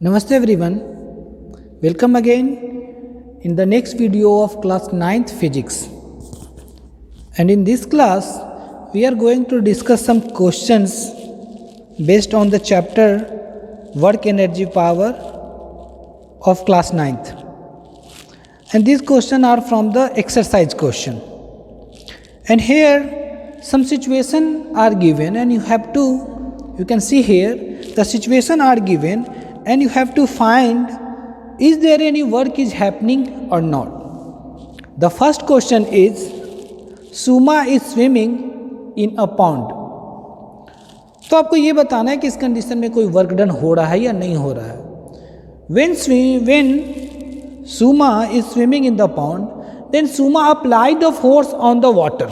Namaste everyone. Welcome again in the next video of class 9th physics. And in this class we are going to discuss some questions based on the chapter work energy power of class 9th. And these questions are from the exercise question. And here some situations are given and you can see here the situation are given and you have to find is there any work is happening or not. The first question is Suma is swimming in a pond. तो आपको ये बताना है कि इस condition में कोई work done हो रहा है या नहीं हो रहा है. When Suma is swimming in the pond, then Suma apply the force on the water.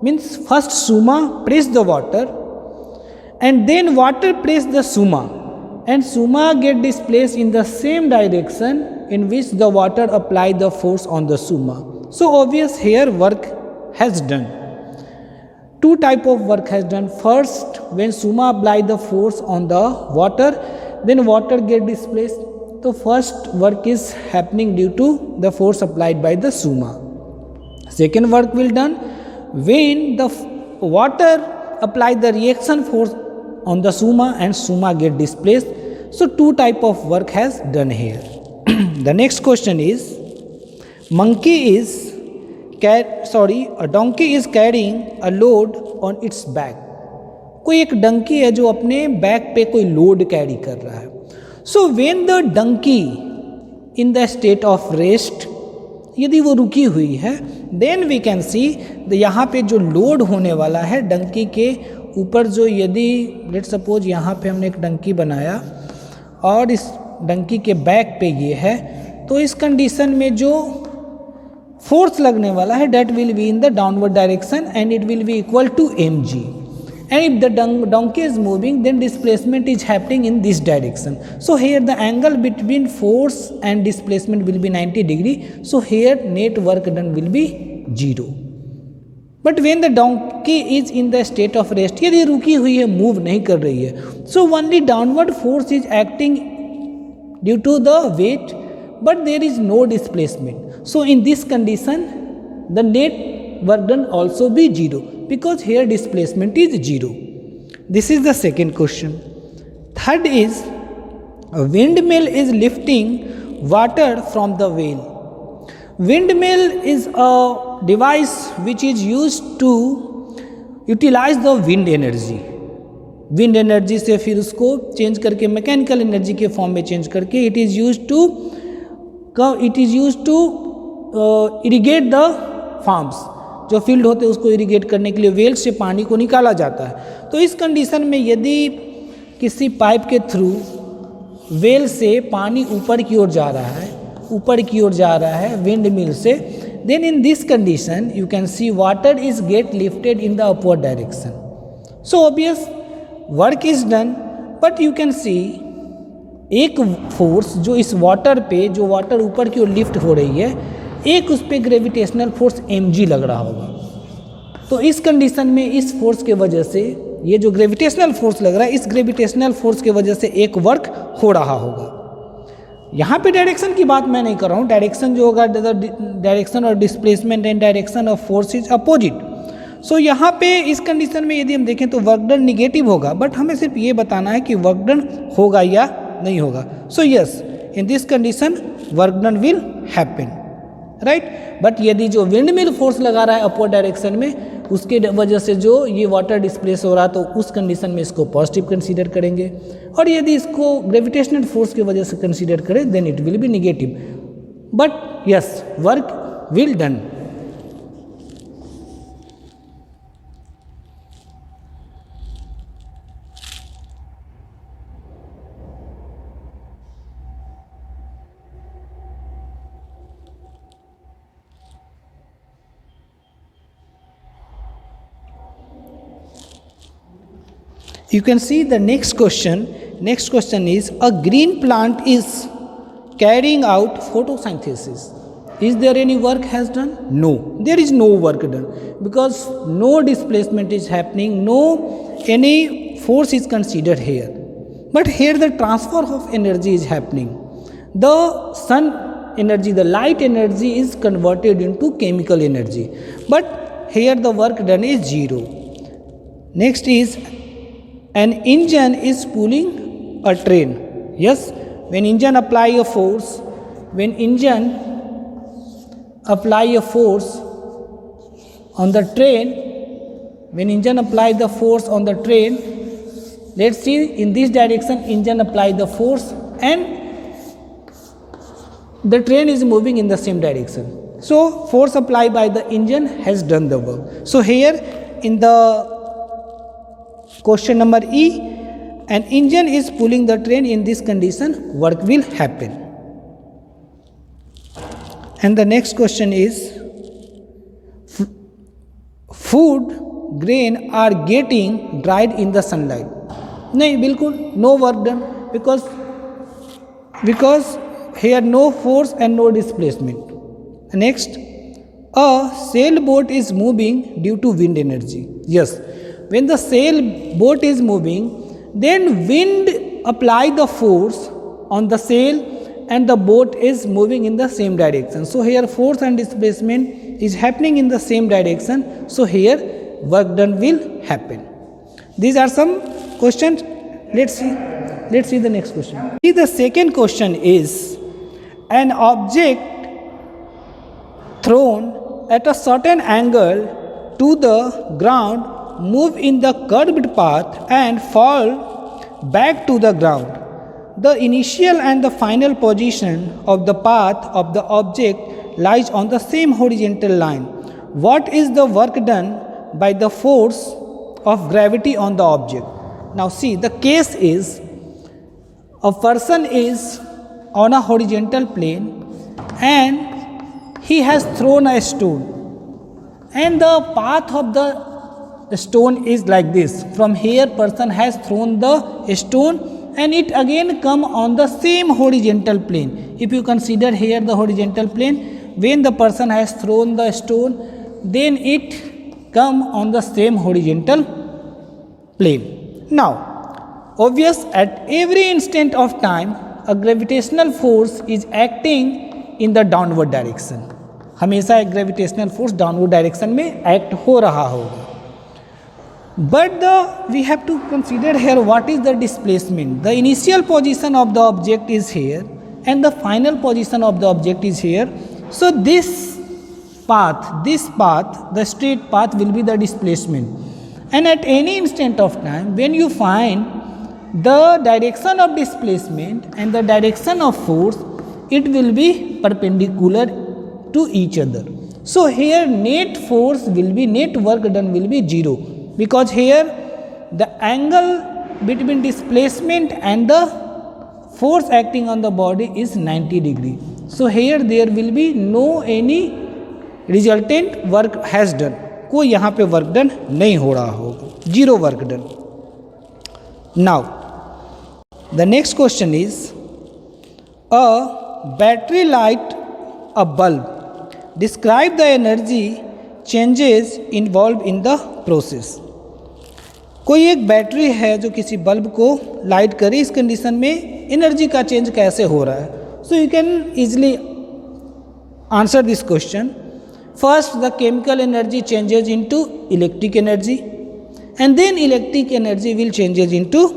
Means first Suma press the water and then water press the Suma. And Suma get displaced in the same direction in which the water apply the force on the Suma. So obvious here work has done. Two type of work has done. First, when Suma apply the force on the water, then water get displaced. So first work is happening due to the force applied by the Suma. Second work will done when the water apply the reaction force on the Suma and Suma get displaced. So two type of work has done here. The next question is a donkey is carrying a load on its back. कोई एक डंकी है जो अपने back पे कोई load carry कर रहा है. So when the donkey in the state of rest, यदि वो रुकी हुई है, देन वी कैन सी यहाँ पे जो लोड होने वाला है डंकी के ऊपर, जो यदि लेट सपोज यहाँ पे हमने एक डंकी बनाया और इस डंकी के बैक पे ये है, तो इस कंडीशन में जो फोर्स लगने वाला है that will be in the downward direction and it will be equal to mg. And if the donkey is moving, then displacement is happening in this direction. So here the angle between force and displacement will be 90 degree. So here net work done will be 0. But when the donkey is in the state of rest, यदि रुकी हुई है, move नहीं कर रही है, so only downward force is acting due to the weight, but there is no displacement. So in this condition, the net work done also be 0. Because here displacement is 0. This is the second question. Third is a windmill is lifting water from the well. Windmill is a device which is used to utilize the wind energy. Wind energy से फिर उसको change करके mechanical energy के form में change करके it is used to irrigate the farms. जो field होते हैं उसको इरिगेट करने के लिए वेल से पानी को निकाला जाता है. तो इस कंडीशन में यदि किसी पाइप के थ्रू वेल से पानी ऊपर की ओर जा रहा है विंड मिल से, then in this condition you can see water is get lifted in the upward direction. So obvious work is done, but you can see एक फोर्स जो इस वाटर पे, जो वाटर ऊपर की ओर लिफ्ट हो रही है, एक उस पर ग्रेविटेशनल फोर्स mg लग रहा होगा. तो इस कंडीशन में इस फोर्स के वजह से, ये जो ग्रेविटेशनल फोर्स लग रहा है, इस ग्रेविटेशनल फोर्स के वजह से एक वर्क हो रहा होगा. यहाँ पे डायरेक्शन की बात मैं नहीं कर रहा हूँ. डायरेक्शन जो होगा, डायरेक्शन और displacement and direction of force is opposite. So यहाँ पे इस कंडीशन में यदि हम देखें तो वर्क डन निगेटिव होगा, बट हमें सिर्फ ये बताना है कि वर्क डन होगा या नहीं होगा. So yes, in this condition work done will happen, right. But यदि जो विंड मिल फोर्स लगा रहा है अपवर्ड डायरेक्शन में, उसके वजह से जो ये वाटर डिस्प्लेस हो रहा है, तो उस कंडीशन में इसको पॉजिटिव कंसीडर करेंगे. और यदि इसको ग्रेविटेशनल फोर्स की वजह से कंसीडर करें, then it will be negative. But yes, work will done. You can see the next question. Next question is a green plant is carrying out photosynthesis. Is there any work has done? No, there is no work done because no displacement is happening, no any force is considered here. But here the transfer of energy is happening. The sun energy, the light energy is converted into chemical energy. But here the work done is zero. Next is an engine is pulling a train. Yes, when engine apply a force, on the train, when engine apply the force on the train, let's see, in this direction engine apply the force and the train is moving in the same direction. So force applied by the engine has done the work. So here in the question number E, an engine is pulling the train. In this condition, work will happen. And the next question is, food grain are getting dried in the sunlight. नहीं, बिल्कुल no work done, because here no force and no displacement. Next, a sailboat is moving due to wind energy. Yes, when the sailboat is moving, then wind apply the force on the sail and the boat is moving in the same direction. So here force and displacement is happening in the same direction. So here work done will happen. These are some questions. Let's see the next question. See, the second question is, an object thrown at a certain angle to the ground move in the curved path and fall back to the ground. The initial and the final position of the path of the object lies on the same horizontal line. What is the work done by the force of gravity on the object? Now see, the case is, a person is on a horizontal plane and he has thrown a stone, and the path of the stone is like this. From here person has thrown the stone and it again come on the same horizontal plane. If you consider here the horizontal plane, when the person has thrown the stone, then it come on the same horizontal plane. Now, obvious, at every instant of time, a gravitational force is acting in the downward direction. हमेशा एक gravitational force downward direction में act हो रहा होगा. But we have to consider here what is the displacement. The initial position of the object is here and the final position of the object is here. So this path, the straight path will be the displacement. And at any instant of time, when you find the direction of displacement and the direction of force, it will be perpendicular to each other. So here net work done will be 0. Because here the angle between displacement and the force acting on the body is 90 degree. So here there will be no any resultant work has done. कोई यहाँ पे work done नहीं हो रहा होगा. 0 work done. Now, the next question is, a battery light a bulb. Describe the energy changes involved in the process. कोई एक battery है जो किसी बल्ब को लाइट करे, इस कंडीशन में एनर्जी का चेंज कैसे हो रहा है? So you can easily answer this question. First, the chemical energy changes into electric energy and then electric energy will changes into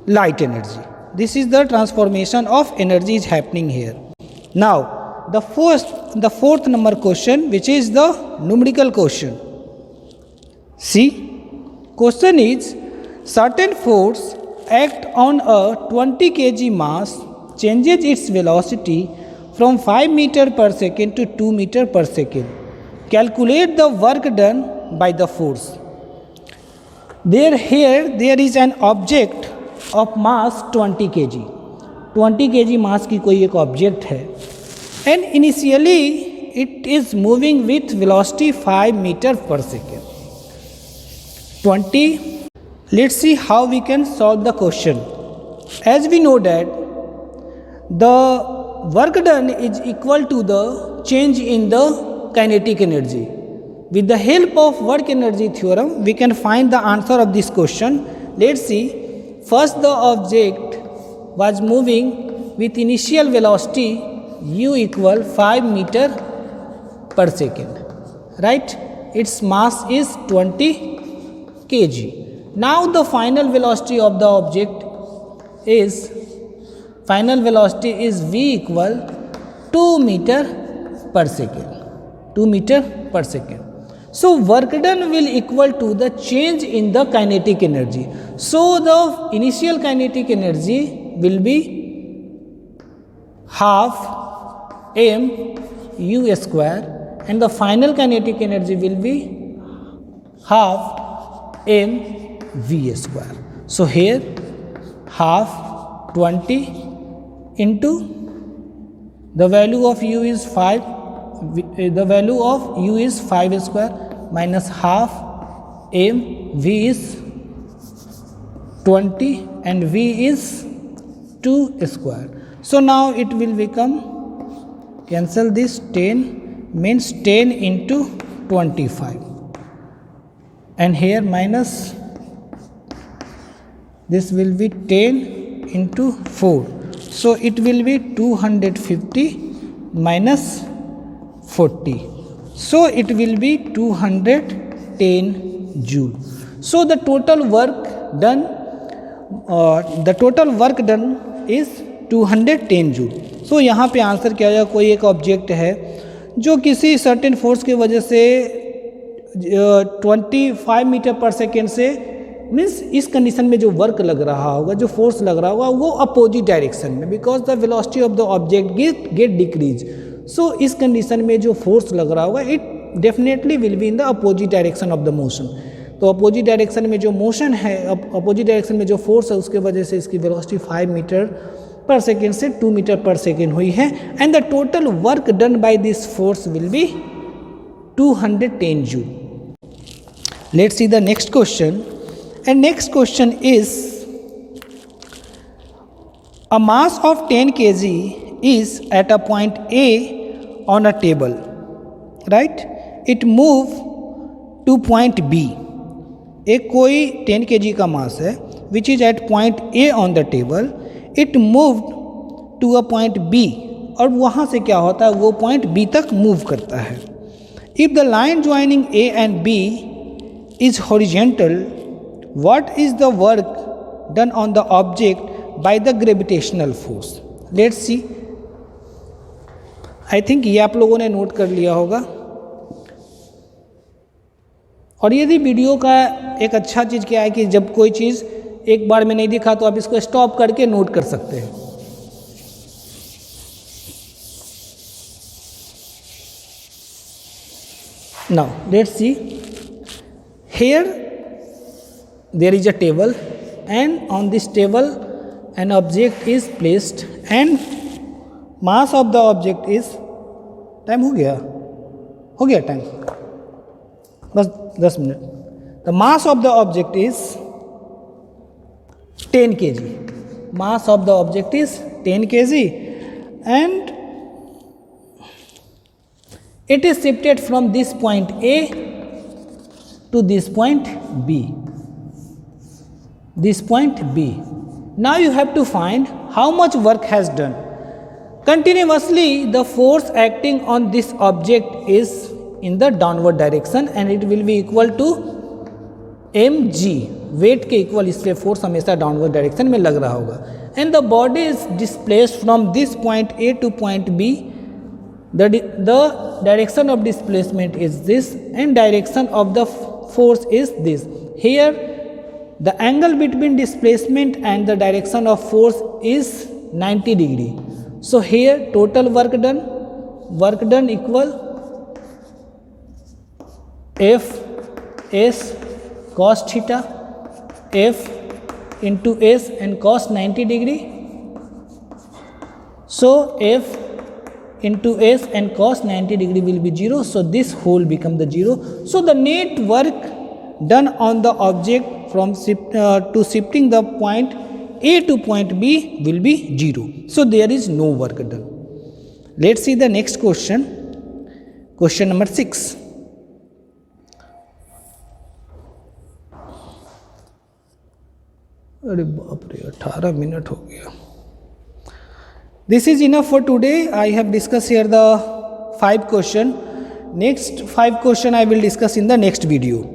light energy. This is the transformation of energy is happening here. Now, the fourth number question, which is the numerical question. See, question is, certain force act on a 20 kg mass changes its velocity from 5 meter per second to 2 meter per second. Calculate the work done by the force. There is an object of mass 20 kg. 20 kg mass की कोई एक object है and initially it is moving with velocity 5 meter per second. 20. Let's see how we can solve the question. As we know that the work done is equal to the change in the kinetic energy. With the help of work energy theorem, we can find the answer of this question. Let's see. first the object was moving with initial velocity u equal 5 meter per second, right? Its mass is 20 kg. Now the final velocity of the object is v equal 2 meter per second. 2 meter per second. So work done will equal to the change in the kinetic energy. So the initial kinetic energy will be half m u square and the final kinetic energy will be half m v square. So here half 20 into the value of u is 5, the value of u is 5 square minus half m v is 20 and v is 2 square. So now it will become, cancel this, 10 means 10 into 25 and here minus this will be 10 into 4. So it will be 250 minus 40. So it will be 210 joule. So the total work done is 210 joule. So यहाँ पे answer किया जाए, कोई एक object है जो किसी certain force की वजह से 25 मीटर पर सेकेंड से मीन्स इस कंडीशन में जो वर्क लग रहा होगा, जो फोर्स लग रहा होगा वो अपोजिट डायरेक्शन में, because the velocity of the object get decrease. So इस कंडीशन में जो फोर्स लग रहा होगा it definitely will be in the opposite direction of the motion. तो अपोजिट डायरेक्शन में जो मोशन है, अपोजिट डायरेक्शन में जो फोर्स है उसके वजह से इसकी वेलोसिटी 5 मीटर पर सेकेंड से 2 मीटर पर सेकेंड हुई है and the total work done by this force will be 210 joule. Let's see the next question. And next question is a mass of 10 kg is at a point A on a table, right? It move to point B. एक कोई 10 kg का मास है which is at point A on the table. It moved to a point B और वहाँ से क्या होता है, वो point B तक move करता है. If the line joining A and B is horizontal, what is the work done on the object by the gravitational force? Let's see. I think ये आप लोगों ने नोट कर लिया होगा. और यदि वीडियो का एक अच्छा चीज़ क्या है कि जब कोई चीज़ एक बार में नहीं दिखा तो आप इसको स्टॉप करके नोट कर सकते हैं. Now let's see. Here there is a table and on this table an object is placed and mass of the object is, time हो गया टाइम, बस 10 minute. The mass of the object is 10 kg. Mass of the object is 10 kg and it is shifted from this point A to this point B. This point B. Now you have to find how much work has done. Continuously the force acting on this object is in the downward direction and it will be equal to mg. Weight के equal इस पे force हमेशा downward direction में लग रहा होगा. And the body is displaced from this point A to point B. The direction of displacement is this and direction of the force is this. Here the angle between displacement and the direction of force is 90 degree. So here total work done equal F S cos theta F into S and cos 90 degree. So F into S and cos 90 degree will be 0. So this whole become the 0. So the net work done on the object from to shifting the point A to point B will be 0. So there is no work done. Let's see the next question. Question number 6. अरे बाप रे, 18 minute हो गया. This is enough for today. I have discussed here the 5 question. Next 5 question I will discuss in the next video.